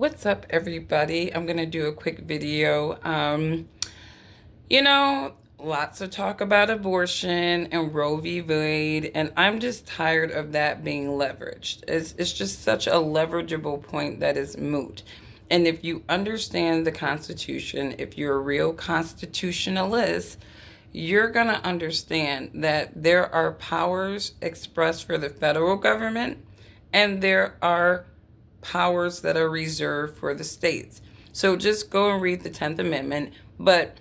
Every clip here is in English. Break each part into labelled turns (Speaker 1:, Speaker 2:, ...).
Speaker 1: What's up, everybody? I'm gonna do a quick video. You know, Lots of talk about abortion and Roe v. Wade, and I'm just tired of that being leveraged. It's just such a leverageable point that is moot. And if you understand the Constitution, if you're a real constitutionalist, you're going to understand that there are powers expressed for the federal government and there are powers that are reserved for the states. So just go and read the 10th Amendment. But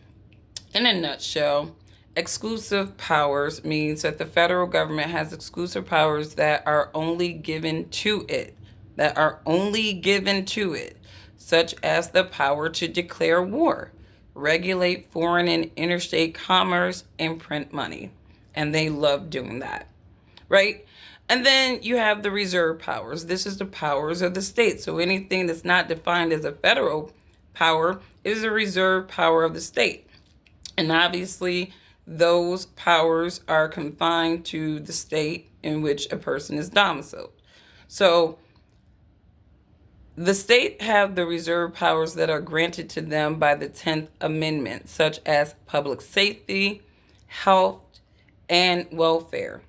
Speaker 1: in a nutshell, exclusive powers means that the federal government has exclusive powers that are only given to it, such as the power to declare war, regulate foreign and interstate commerce, and print money. And they love doing that, right? And then you have the reserve powers. This is the powers of the state. So anything that's not defined as a federal power is a reserve power of the state. And obviously, those powers are confined to the state in which a person is domiciled. So the state have the reserve powers that are granted to them by the 10th Amendment, such as public safety, health, and welfare,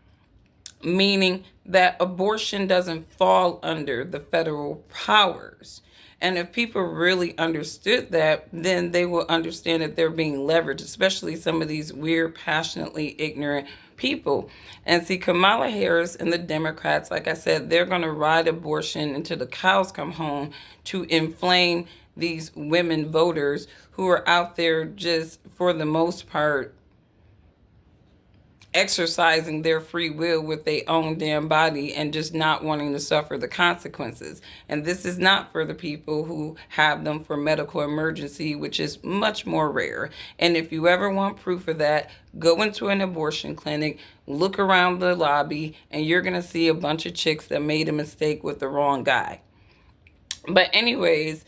Speaker 1: meaning that abortion doesn't fall under the federal powers. And if people really understood that, then they will understand that they're being leveraged, especially some of these weird, passionately ignorant people. And see, Kamala Harris and the Democrats, like I said, they're going to ride abortion until the cows come home to inflame these women voters who are out there just, for the most part, exercising their free will with their own damn body and just not wanting to suffer the consequences. And this is not for the people who have them for medical emergency, which is much more rare. And if you ever want proof of that, go into an abortion clinic, look around the lobby, and you're going to see a bunch of chicks that made a mistake with the wrong guy. But anyways,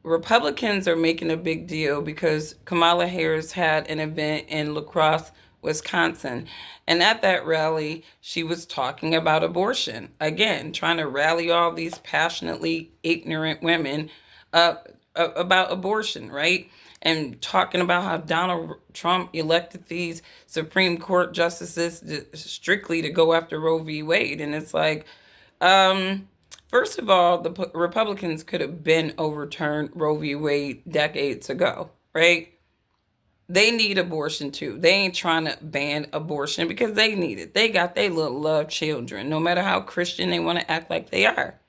Speaker 1: Republicans are making a big deal because Kamala Harris had an event in La Crosse, Wisconsin. And at that rally, she was talking about abortion. Again, trying to rally all these passionately ignorant women about abortion, right? And talking about how Donald Trump elected these Supreme Court justices strictly to go after Roe v. Wade. And it's like, first of all, the Republicans could have been overturned Roe v. Wade decades ago, right? They need abortion too. They ain't trying to ban abortion because they need it. They got their little love children, no matter how Christian they want to act like they are,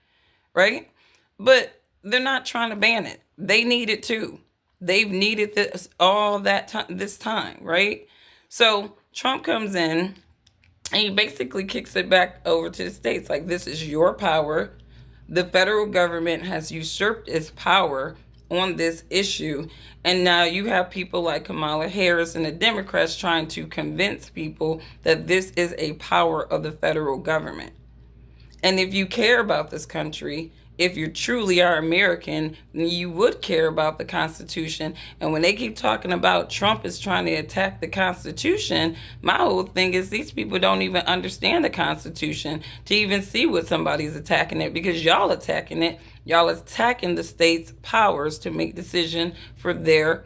Speaker 1: right? But they're not trying to ban it. They need it too. They've needed this all that time, this time, right? So Trump comes in and he basically kicks it back over to the states. Like, this is your power. The federal government has usurped its power on this issue. And now you have people like Kamala Harris and the Democrats trying to convince people that this is a power of the federal government. And if you care about this country, if you truly are American, then you would care about the Constitution. And when they keep talking about Trump is trying to attack the Constitution, my whole thing is these people don't even understand the Constitution to even see what somebody's attacking it, because y'all attacking it. Y'all attacking the state's powers to make decision for their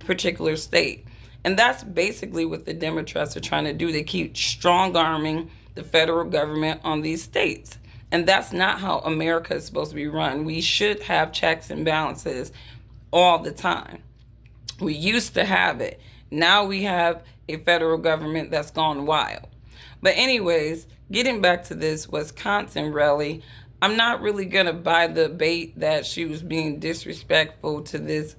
Speaker 1: particular state. And that's basically what the Democrats are trying to do. They keep strong arming the federal government on these states. And that's not how America is supposed to be run. We should have checks and balances all the time. We used to have it. Now we have a federal government that's gone wild. But anyways, getting back to this Wisconsin rally, I'm not really going to buy the bait that she was being disrespectful to this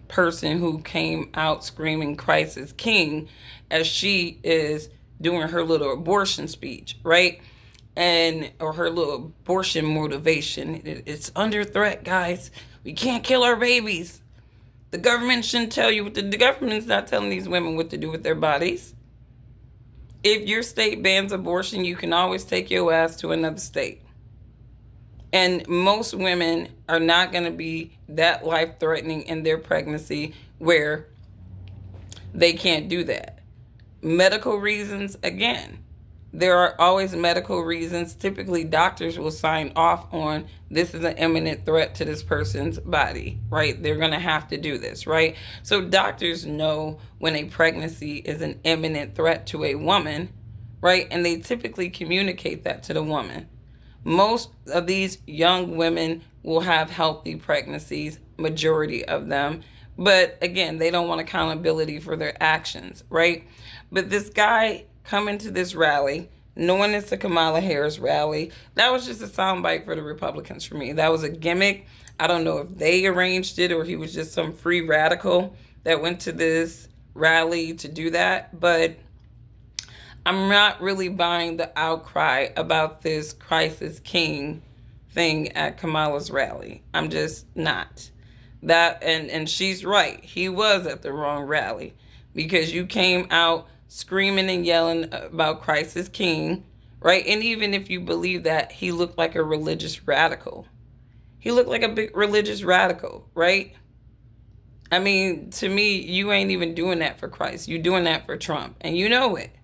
Speaker 1: person who came out screaming Christ is King as she is doing her little abortion speech, right? And or her little abortion motivation. It's under threat, guys. We can't kill our babies. The government shouldn't tell you what the government's not telling these women what to do with their bodies. If your state bans abortion, you can always take your ass to another state. And most women are not going to be that life-threatening in their pregnancy where they can't do that. Medical reasons, again, There are always medical reasons. Typically, doctors will sign off on this is an imminent threat to this person's body, right? They're going to have to do this, right? So, doctors know when a pregnancy is an imminent threat to a woman, right? And they typically communicate that to the woman. Most of these young women will have healthy pregnancies, majority of them. But again, they don't want accountability for their actions, right? But this guy coming to this rally, knowing it's a Kamala Harris rally, that was just a soundbite for the Republicans for me. That was a gimmick. I don't know if they arranged it or he was just some free radical that went to this rally to do that. But I'm not really buying the outcry about this crisis king thing at Kamala's rally. I'm just not. That and she's right. He was at the wrong rally because you came out screaming and yelling about crisis king, right? And even if you believe that, he looked like a religious radical. He looked like a big religious radical, right? I mean, to me, you ain't even doing that for Christ. You're doing that for Trump, and you know it.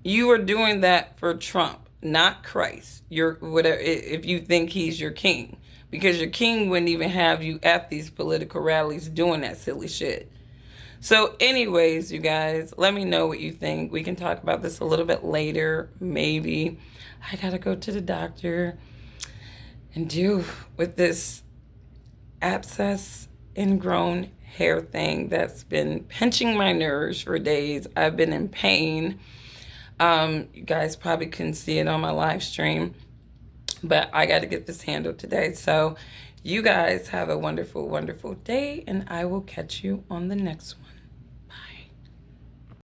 Speaker 1: You are doing that for Trump, not Christ. You're whatever if you think he's your king, because your king wouldn't even have you at these political rallies doing that silly shit. So, anyways, you guys, let me know what you think. We can talk about this a little bit later, maybe. I gotta go to the doctor and deal with this abscess ingrown hair thing that's been pinching my nerves for days. I've been in pain. You guys probably couldn't see it on my live stream, but I got to get this handled today. So you guys have a wonderful, wonderful day, and I will catch you on the next one.